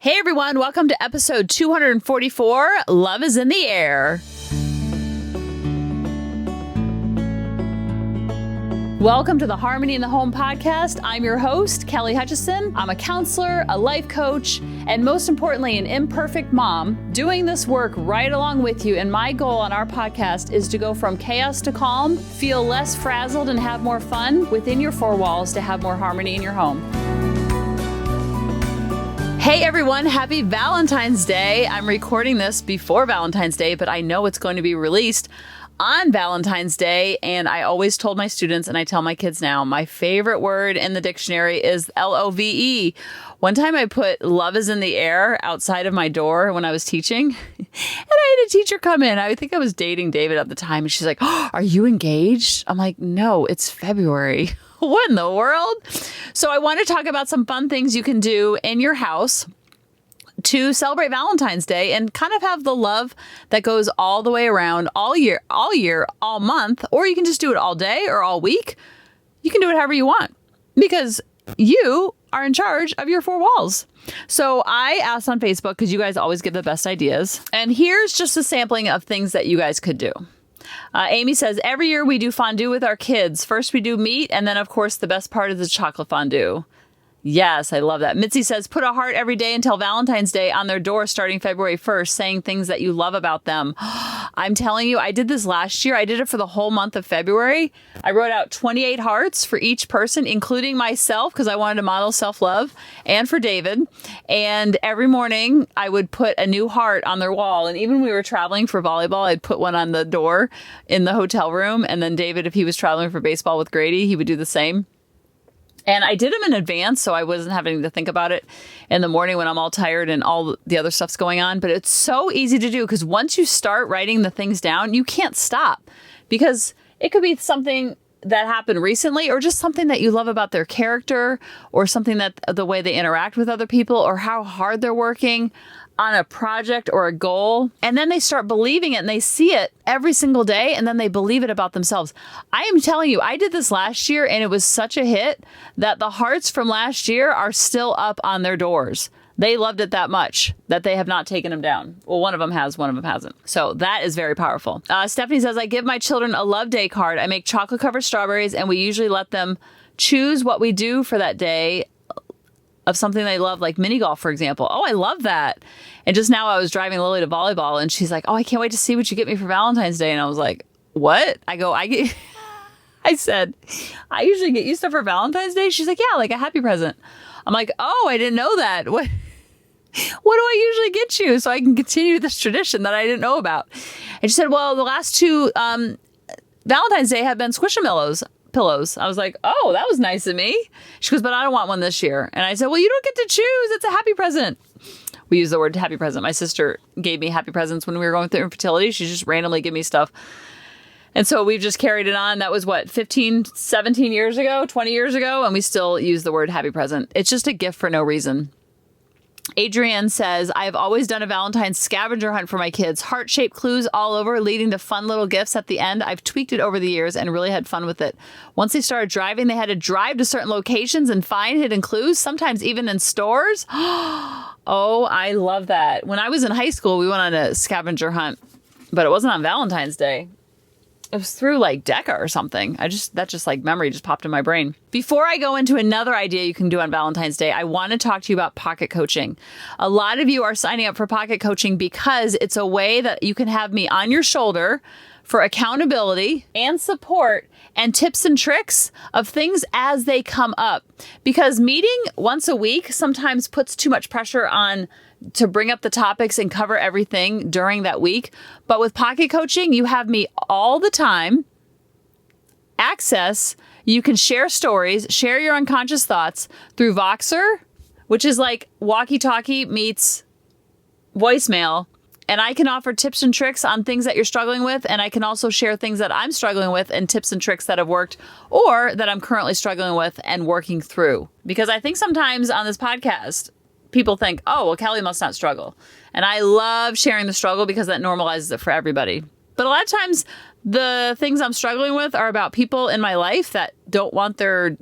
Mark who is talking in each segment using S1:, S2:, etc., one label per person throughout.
S1: Hey everyone, welcome to episode 244, Love is in the Air. Welcome to the Harmony in the Home podcast. I'm your host, Kelly Hutchison. I'm a counselor, a life coach, and most importantly, an imperfect mom doing this work right along with you. And my goal on our podcast is to go from chaos to calm, feel less frazzled, and have more fun within your four walls to have more harmony in your home. Hey everyone, happy Valentine's Day. I'm recording this before Valentine's Day, but I know it's going to be released on Valentine's Day. And I always told my students, and I tell my kids now, my favorite word in the dictionary is L-O-V-E. One time I put love is in the air outside of my door when I was teaching. And I had a teacher come in. I think I was dating David at the time. And she's like, oh, are you engaged? I'm like, no, it's February. What in the world? So I want to talk about some fun things you can do in your house to celebrate Valentine's Day and kind of have the love that goes all the way around all year, all month, or you can just do it all day or all week. You can do it however you want because you are in charge of your four walls. So I asked on Facebook because you guys always give the best ideas. And here's just a sampling of things that you guys could do. Amy says, every year we do fondue with our kids. First we do meat, and then, of course, the best part is the chocolate fondue. Yes, I love that. Mitzi says, put a heart every day until Valentine's Day on their door starting February 1st, saying things that you love about them. I'm telling you, I did this last year. I did it for the whole month of February. I wrote out 28 hearts for each person, including myself, because I wanted to model self-love, and for David. And every morning, I would put a new heart on their wall. And even when we were traveling for volleyball, I'd put one on the door in the hotel room. And then David, if he was traveling for baseball with Grady, he would do the same. And I did them in advance, so I wasn't having to think about it in the morning when I'm all tired and all the other stuff's going on. But it's so easy to do because once you start writing the things down, you can't stop because it could be something that happened recently or just something that you love about their character or something that the way they interact with other people or how hard they're working on a project or a goal. And then they start believing it and they see it every single day and then they believe it about themselves. I am telling you, I did this last year and it was such a hit that the hearts from last year are still up on their doors. They loved it that much that they have not taken them down. Well, one of them has, one of them hasn't. So that is very powerful. Stephanie says, I give my children a love day card. I make chocolate covered strawberries and we usually let them choose what we do for that day of something they love, like mini golf, for example. Oh, I love that. And just now I was driving Lily to volleyball and she's like, oh, I can't wait to see what you get me for Valentine's Day. And I was like, what? I said, I usually get you stuff for Valentine's Day. She's like, yeah, like a happy present. I'm like, oh, I didn't know that. What do I usually get you so I can continue this tradition that I didn't know about? And she said, well, the last two Valentine's Day have been Squishamallows pillows. I was like, oh, that was nice of me. She goes, but I don't want one this year. And I said, well, you don't get to choose. It's a happy present. We use the word happy present. My sister gave me happy presents when we were going through infertility. She just randomly gave me stuff. And so we've just carried it on. That was what, 15, 17 years ago, 20 years ago. And we still use the word happy present. It's just a gift for no reason. Adrienne says, I have always done a Valentine's scavenger hunt for my kids. Heart-shaped clues all over, leading to fun little gifts at the end. I've tweaked it over the years and really had fun with it. Once they started driving, they had to drive to certain locations and find hidden clues, sometimes even in stores. Oh, I love that. When I was in high school, we went on a scavenger hunt, but it wasn't on Valentine's Day. It was through like DECA or something. That just like memory just popped in my brain. Before I go into another idea you can do on Valentine's Day, I want to talk to you about pocket coaching. A lot of you are signing up for pocket coaching because it's a way that you can have me on your shoulder for accountability and support and tips and tricks of things as they come up. Because meeting once a week sometimes puts too much pressure on to bring up the topics and cover everything during that week. But with pocket coaching, you have me all the time. Access, you can share stories, share your unconscious thoughts through Voxer, which is like walkie-talkie meets voicemail. And I can offer tips and tricks on things that you're struggling with. And I can also share things that I'm struggling with and tips and tricks that have worked or that I'm currently struggling with and working through. Because I think sometimes on this podcast, people think, oh, well, Kelly must not struggle. And I love sharing the struggle because that normalizes it for everybody. But a lot of times the things I'm struggling with are about people in my life that don't want their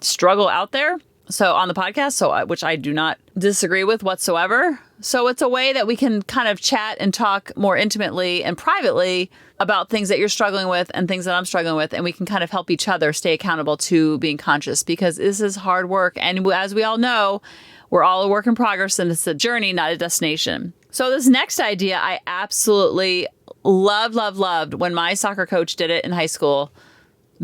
S1: struggle out there. So on the podcast, which I do not disagree with whatsoever. So it's a way that we can kind of chat and talk more intimately and privately about things that you're struggling with and things that I'm struggling with. And we can kind of help each other stay accountable to being conscious, because this is hard work. And as we all know, we're all a work in progress, and it's a journey, not a destination. So this next idea, I absolutely loved when my soccer coach did it in high school.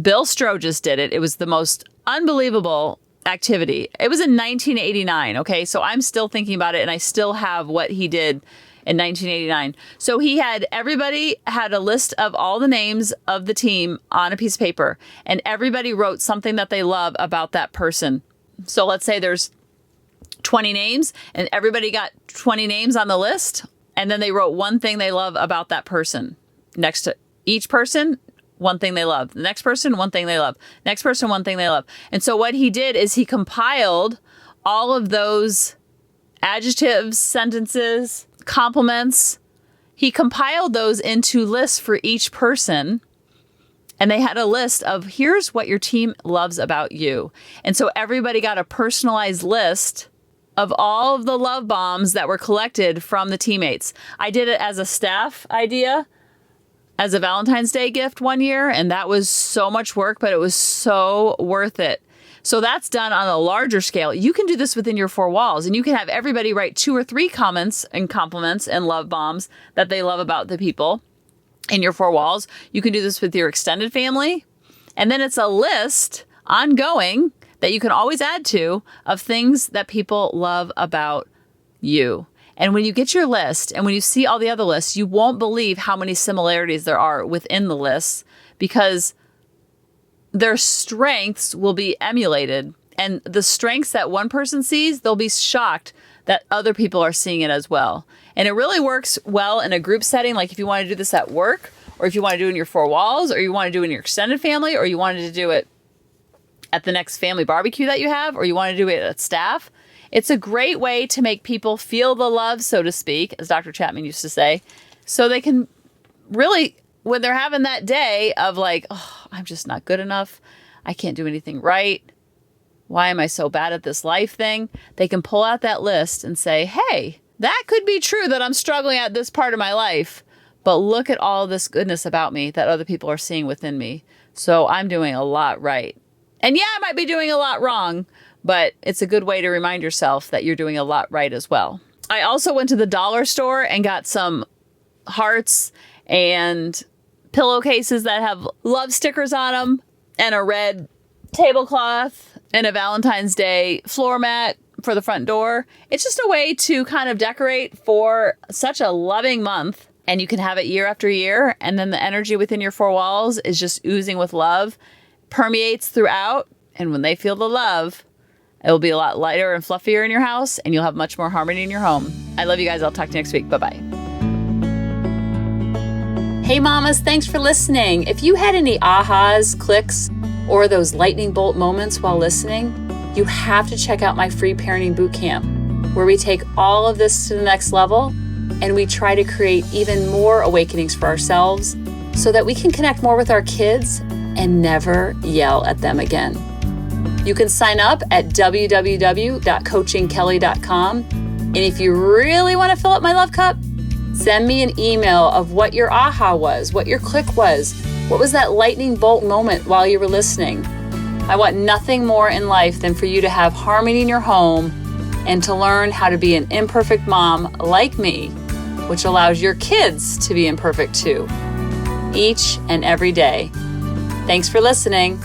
S1: Bill Stroges did it. It was the most unbelievable activity. It was in 1989. Okay. So I'm still thinking about it, and I still have what he did in 1989. So everybody had a list of all the names of the team on a piece of paper, and everybody wrote something that they love about that person. So let's say there's 20 names, and everybody got 20 names on the list. And then they wrote one thing they love about that person. Next to each person, one thing they love. The next person, one thing they love. Next person, one thing they love. And so what he did is he compiled all of those adjectives, sentences, compliments. He compiled those into lists for each person. And they had a list of, here's what your team loves about you. And so everybody got a personalized list of all of the love bombs that were collected from the teammates. I did it as a staff idea, as a Valentine's Day gift one year, and that was so much work, but it was so worth it. So that's done on a larger scale. You can do this within your four walls, and you can have everybody write 2 or 3 comments and compliments and love bombs that they love about the people in your four walls. You can do this with your extended family. And then it's a list ongoing that you can always add to of things that people love about you. And when you get your list and when you see all the other lists, you won't believe how many similarities there are within the lists, because their strengths will be emulated. And the strengths that one person sees, they'll be shocked that other people are seeing it as well. And it really works well in a group setting. Like if you want to do this at work, or if you want to do it in your four walls, or you want to do it in your extended family, or you wanted to do it at the next family barbecue that you have, or you want to do it at staff. It's a great way to make people feel the love, so to speak, as Dr. Chapman used to say, so they can really, when they're having that day of like, oh, I'm just not good enough, I can't do anything right, why am I so bad at this life thing? They can pull out that list and say, hey, that could be true that I'm struggling at this part of my life, but look at all this goodness about me that other people are seeing within me. So I'm doing a lot right. And yeah, I might be doing a lot wrong, but it's a good way to remind yourself that you're doing a lot right as well. I also went to the dollar store and got some hearts and pillowcases that have love stickers on them, and a red tablecloth and a Valentine's Day floor mat for the front door. It's just a way to kind of decorate for such a loving month, and you can have it year after year. And then the energy within your four walls is just oozing with love, permeates throughout. And when they feel the love, it will be a lot lighter and fluffier in your house, and you'll have much more harmony in your home. I love you guys. I'll talk to you next week. Bye-bye. Hey mamas, thanks for listening. If you had any ahas, clicks, or those lightning bolt moments while listening, you have to check out my free parenting bootcamp, where we take all of this to the next level and we try to create even more awakenings for ourselves so that we can connect more with our kids and never yell at them again. You can sign up at www.coachingkelly.com. And if you really want to fill up my love cup, send me an email of what your aha was, what your click was, what was that lightning bolt moment while you were listening. I want nothing more in life than for you to have harmony in your home and to learn how to be an imperfect mom like me, which allows your kids to be imperfect too, each and every day. Thanks for listening.